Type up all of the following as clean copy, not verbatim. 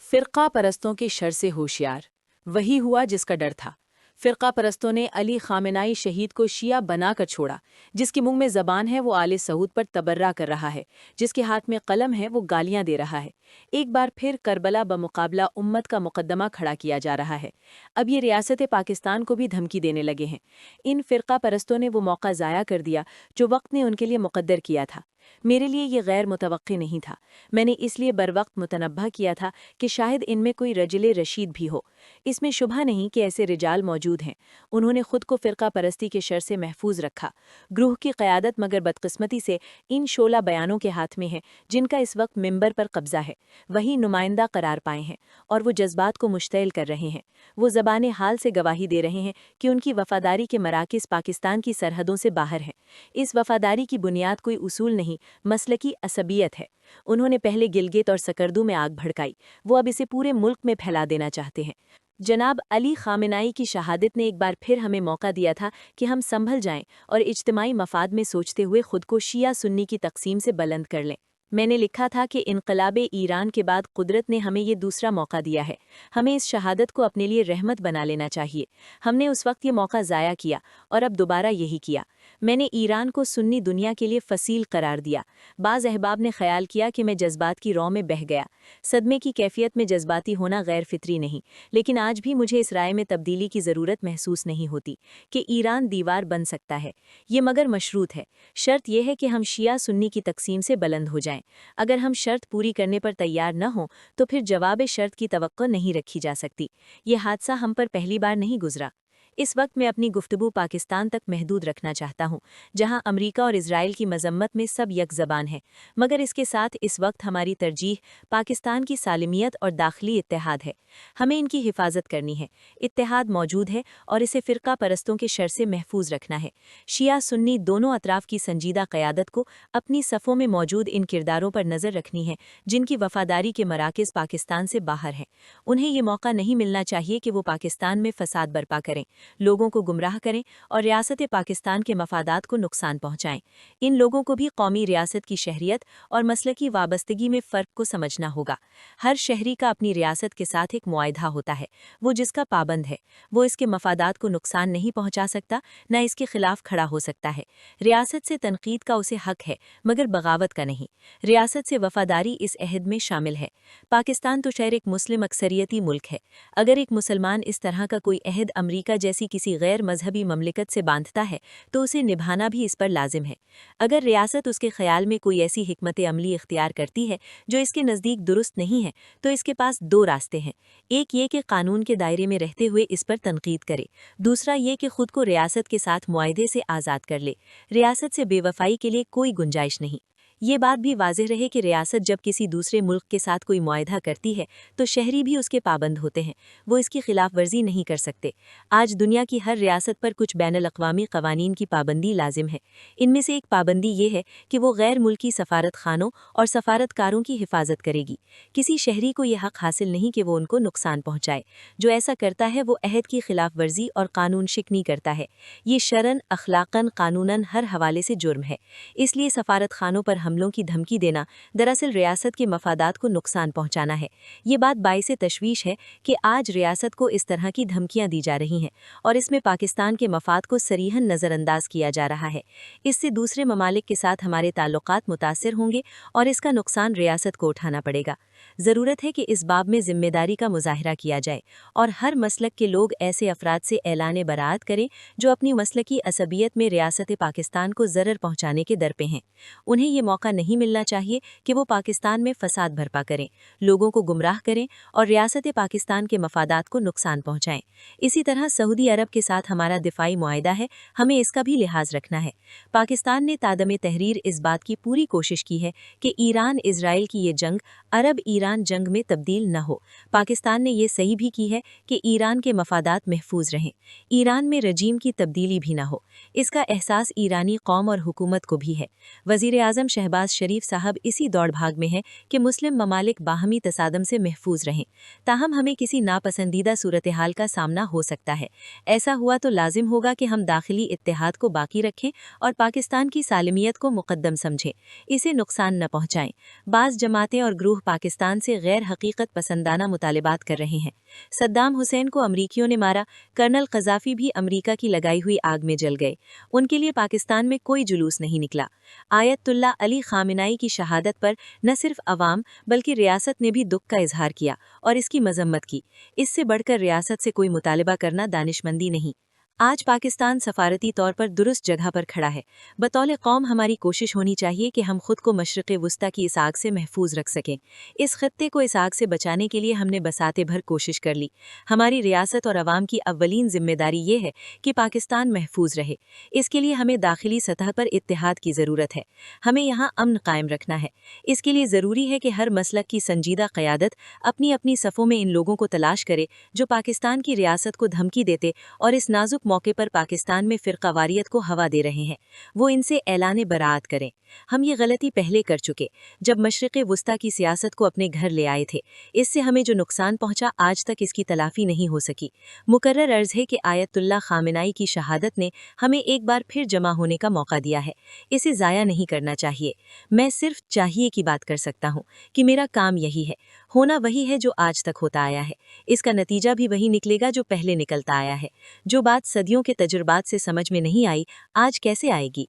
फ़िरक़ा परस्तों के शर से होशियार वही हुआ जिसका डर था। फ़िरक़ा परस्तों ने अली ख़ामेनाई शहीद को शिया बनाकर छोड़ा। जिसके मुंह में ज़बान है वो आले सऊद पर तबर्रा कर रहा है, जिसके हाथ में कलम है वो गालियां दे रहा है। एक बार फिर करबला बमुकाबला उम्मत का मुकद्दमा खड़ा किया जा रहा है। अब ये रियासत पाकिस्तान को भी धमकी देने लगे हैं। इन फ़िरक़ा परस्तों ने वो मौका ज़ाया कर दिया जो वक्त ने उनके लिए मुक़द्दर किया था। मेरे लिए ये गैर मुतवक्की नहीं था। मैंने इसलिए बरवक्त मुतनब्बा किया था कि शायद इनमें कोई रजले रशीद भी हो। इसमें शुबा नहीं कि ऐसे रिजाल मौजूद हैं। उन्होंने खुद को फ़िरक़ा परस्ती के शर से महफूज रखा। ग्रुह की क़यादत मगर बदकिस्मती से इन 16 बयानों के हाथ में है जिनका इस वक्त मिंबर पर कब्ज़ा है। वही नुमाइंदा करार पाए हैं और वो जज्बात को मुश्तइल कर रहे हैं। वो ज़बान हाल से गवाही दे रहे हैं कि उनकी वफ़ादारी के मराकिज़ पाकिस्तान की सरहदों से बाहर हैं। इस वफ़ादारी की बुनियाद कोई उसूल नहीं, मसलकी असबियत है। उन्होंने पहले गिलगित और सकर्दू में आग भड़काई, वो अब इसे पूरे मुल्क में फैला देना चाहते हैं। जनाब अली ख़ामेनाई की शहादत ने एक बार फिर हमें मौका दिया था कि हम संभल जाएं और इज्तिमाई मफाद में सोचते हुए खुद को शिया सुन्नी की तकसीम से बुलंद कर लें। मैंने लिखा था कि इनक़लाबे ईरान के बाद कुदरत ने हमें ये दूसरा मौका दिया है। हमें इस शहादत को अपने लिए रहमत बना लेना चाहिए। हमने उस वक्त ये मौका ज़ाया किया और अब दोबारा यही किया। मैंने ईरान को सुन्नी दुनिया के लिए फसील करार दिया। बाज़ अहबाब ने ख्याल किया कि मैं जज्बात की रौ में बह गया। सदमे की कैफियत में जज्बाती होना गैर फितरी नहीं, लेकिन आज भी मुझे इस राय में तब्दीली की ज़रूरत महसूस नहीं होती कि ईरान दीवार बन सकता है। ये मगर मशरूत है। शर्त यह है कि हम शिया सुन्नी की तकसीम से बुलंद हो जाएं। अगर हम शर्त पूरी करने पर तैयार न हों तो फिर जवाब शर्त की तवक्को नहीं रखी जा सकती। ये हादसा हम पर पहली बार नहीं गुजरा। इस वक्त मैं अपनी गुफ्तगू पाकिस्तान तक महदूद रखना चाहता हूँ, जहाँ अमरीका और इजराइल की मजम्मत में सब यक ज़बान है। मगर इसके साथ इस वक्त हमारी तरजीह पाकिस्तान की सालिमियत और दाखिली इत्तेहाद है। हमें इनकी हिफाजत करनी है। इत्तेहाद मौजूद है और इसे फ़िरक़ा परस्तों के शर से महफूज रखना है। शिया सुन्नी दोनों अतराफ़ की संजीदा क़यादत को अपनी सफ़ों में मौजूद इन किरदारों पर नज़र रखनी है जिनकी वफ़ादारी के मराकिज़ पाकिस्तान से बाहर हैं। उन्हें ये मौका नहीं मिलना चाहिए कि वो पाकिस्तान में फ़साद बर्पा करें, लोगों को गुमराह करें और रियासत पाकिस्तान के मफादात को नुकसान पहुंचाएं। इन लोगों को भी कौमी रियासत की शहरियत और मसलकी वाबस्तगी में फ़र्क को समझना होगा। हर शहरी का अपनी रियासत के साथ एक मुआहदा होता है, वो जिसका पाबंद है। वो इसके मफादात को नुकसान नहीं पहुंचा सकता, न इसके खिलाफ खड़ा हो सकता है। रियासत से तनकीद का उसे हक है, मगर बगावत का नहीं। रियासत से वफादारी इस अहद में शामिल है। पाकिस्तान तो शहर एक मुस्लिम अक्सरियती मुल्क है। अगर एक मुसलमान इस तरह का कोई अहद अमरीका जैसी किसी गैर मजहबी ममलिकत से बांधता है तो उसे निभाना भी इस पर लाजिम है। अगर रियासत उसके ख्याल में कोई ऐसी हिकमत अमली इख्तियार करती है जो इसके नज़दीक दुरुस्त नहीं है तो इसके पास दो रास्ते हैं। एक ये कि कानून के दायरे में रहते हुए इस पर तनकीद करे, दूसरा ये कि खुद को रियासत के साथ मुआहदे से आज़ाद कर ले। रियासत से बेवफाई के लिए कोई गुंजाइश नहीं। ये बात भी वाज़ेह रहे कि रियासत जब किसी दूसरे मुल्क के साथ कोई मुआहदा करती है तो शहरी भी उसके पाबंद होते हैं, वो इसकी खिलाफ वर्जी नहीं कर सकते। आज दुनिया की हर रियासत पर कुछ बैनुल-अक़वामी क़वानीन की पाबंदी लाजिम है। इनमें से एक पाबंदी ये है कि वो गैर मुल्की सफारत खानों और सफारतकारों की हिफाजत करेगी। किसी शहरी को यह हक हासिल नहीं कि वो उनको नुकसान पहुँचाए। जो ऐसा करता है वो अहद की खिलाफ वर्जी और कानून शिकनी करता है। ये शरन, अखलाकन, कानूनन हर हवाले से जुर्म है। इसलिए सफारत खानों पर हमलों की धमकी देना दरअसल रियासत के मफादात को नुकसान पहुंचाना है। ये बात बाइसे तशवीश है कि आज रियासत को इस तरह की धमकियां दी जा रही हैं और इसमें पाकिस्तान के मफाद को सरीहन नज़रअंदाज किया जा रहा है। इससे दूसरे ममालिक के साथ हमारे ताल्लुकात मुतासिर होंगे और इसका नुकसान रियासत को उठाना पड़ेगा। ज़रूरत है कि इस बाब में जिम्मेदारी का मुजाहरा किया जाए और हर मसलक के लोग ऐसे अफराद से ऐलान बरात करें जो अपनी मसलकी असबियत में रियासत पाकिस्तान को ज़रर पहुँचाने के दर पे हैं। उन्हें ये मौका नहीं मिलना चाहिए कि वो पाकिस्तान में फ़साद बर्पा करें, लोगों को गुमराह करें और रियासत पाकिस्तान के मफादात को नुकसान पहुँचाएं। इसी तरह सऊदी अरब के साथ हमारा दिफाई मुआहदा है, हमें इसका भी लिहाज रखना है। पाकिस्तान ने तादमे तहरीर इस बात की पूरी कोशिश की है कि ईरान इजराइल की ये जंग अरब ईरान जंग में तब्दील न हो। पाकिस्तान ने ये सही भी की है कि ईरान के मफादात महफूज रहें, ईरान में रजीम की तब्दीली भी न हो। इसका एहसास ईरानी कौम और हुकूमत को भी है। वज़ीर-ए-आज़म शहबाज शरीफ साहब इसी दौड़ भाग में हैं कि मुस्लिम ममालिक बाहमी तसादम से महफूज रहें। ताहम हमें किसी नापसंदीदा सूरत-ए-हाल का सामना हो सकता है। ऐसा हुआ तो लाजिम होगा कि हम दाखिली इत्तेहाद को बाकी रखें और पाकिस्तान की सालमियत को मुकद्दम समझें, इसे नुकसान न पहुँचाएं। बाज़ जमातें और ग्रूह पाकिस्तान से गैर हकीकत पसंदाना मुतालिबात कर रहे हैं। सद्दाम हुसैन को अमरीकियों ने मारा, कर्नल क़ज़ाफ़ी भी अमरीका की लगाई हुई आग में जल गए। उनके लिए पाकिस्तान में कोई जुलूस नहीं निकला। आयतुल्ला अली ख़ामेनाई की शहादत पर न सिर्फ अवाम बल्कि रियासत ने भी दुख का इजहार किया और इसकी मजम्मत की। इससे बढ़कर रियासत से कोई मुतालिबा करना दानिशमंदी नहीं। आज पाकिस्तान सफारती तौर पर दुरुस्त जगह पर खड़ा है। बतौल कौम हमारी कोशिश होनी चाहिए कि हम खुद को मशरिक़ वुस्ता की इस आग से महफूज रख सकें। इस खत्ते को इस आग से बचाने के लिए हमने बसाते भर कोशिश कर ली। हमारी रियासत और अवाम की अव्वलीन जिम्मेदारी ये है कि पाकिस्तान महफूज रहे। इसके लिए हमें दाखिली सतह पर इत्तेहाद की ज़रूरत है। हमें यहाँ अमन कायम रखना है। इसके लिए ज़रूरी है कि हर मसलक की संजीदा क़यादत अपनी अपनी सफ़ों में इन लोगों को तलाश करे जो पाकिस्तान की रियासत को धमकी देते और इस नाजुक मौके पर पाकिस्तान में फ़िरक़ावारियत को हवा दे रहे हैं। वो इनसे ऐलान बराअत करें। हम ये गलती पहले कर चुके जब मशरिक़ वुस्ता की सियासत को अपने घर ले आए थे। इससे हमें जो नुकसान पहुंचा आज तक इसकी तलाफ़ी नहीं हो सकी। मुकर्रर अर्ज़ है कि आयतुल्ला ख़ामेनाई की शहादत ने हमें एक बार फिर जमा होने का मौका दिया है। इसे ज़ाया नहीं करना चाहिए। मैं सिर्फ चाहिए की बात कर सकता हूँ कि मेरा काम यही है। होना वही है जो आज तक होता आया है। इसका नतीजा भी वही निकलेगा जो पहले निकलता आया है। जो बात सदियों के तजुर्बात से समझ में नहीं आई, आज कैसे आएगी?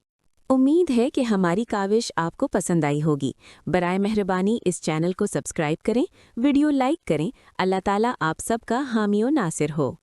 उम्मीद है कि हमारी काविश आपको पसंद आई होगी। बराए मेहरबानी इस चैनल को सब्सक्राइब करें, वीडियो लाइक करें। अल्लाह ताला आप सबका हामी व नासिर हो।